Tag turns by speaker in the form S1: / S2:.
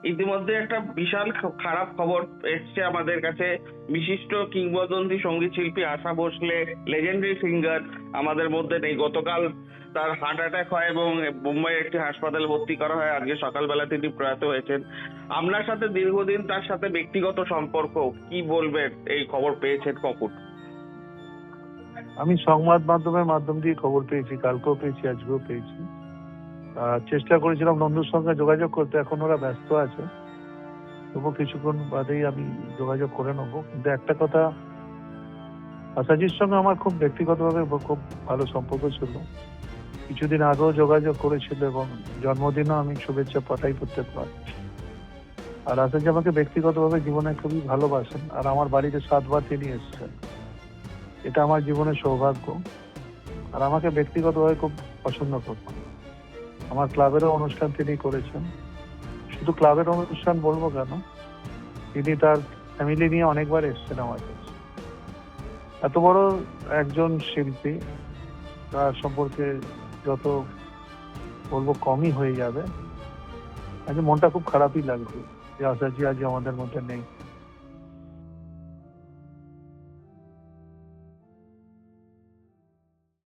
S1: ইতিমধ্যে একটা বিশাল খারাপ খবর এসছে আমাদের কাছে। বিশিষ্ট কিংবদন্তি সঙ্গীত শিল্পী আশা ভোসলে, লেজেন্ডারি সিঙ্গার, আমাদের মধ্যে নেই। গতকাল তার হার্ট অ্যাটাক হয় এবং মুম্বাইয়ের একটি হাসপাতালে ভর্তি করা হয়। আজকে সকালবেলা তিনি প্রয়াত হয়েছেন। আপনার সাথে দীর্ঘদিন তার সাথে ব্যক্তিগত সম্পর্ক, কি বলবেন এই খবর পেয়েছেন কখন?
S2: আমি সংবাদ মাধ্যমের মাধ্যম দিয়ে খবর পেয়েছি, কালকেও পেয়েছি, আজকেও পেয়েছি। চেষ্টা করেছিলাম নন্দুর সঙ্গে যোগাযোগ করতে, এখন ওরা ব্যস্ত আছে, তবু কিছুক্ষণ বাদেই আমি যোগাযোগ করে নেবো। কিন্তু একটা কথা, আশাজির সঙ্গে আমার খুব ব্যক্তিগতভাবে খুব ভালো সম্পর্ক ছিল। কিছুদিন আগেও যোগাযোগ করেছিল এবং জন্মদিনও আমি শুভেচ্ছা পাঠাই প্রত্যেকবার। আর আশাজি আমাকে ব্যক্তিগতভাবে জীবনে খুবই ভালোবাসেন, আর আমার বাড়িতে 7বার তিনি এসেছেন। এটা আমার জীবনের সৌভাগ্য। আর আমাকে ব্যক্তিগতভাবে খুব পছন্দ করতেন। আমার ক্লাবেরও অনুষ্ঠান তিনি করেছেন। শুধু ক্লাবের অনুষ্ঠান বলবো কেন, তিনি তার ফ্যামিলি নিয়ে অনেকবার এসেছেন আমার কাছে। এত বড় একজন শিল্পী, তার সম্পর্কে যত বলবো কমই হয়ে যাবে। আজকে মনটা খুব খারাপই লাগবে যে আশাজি আজ আমাদের মধ্যে নেই।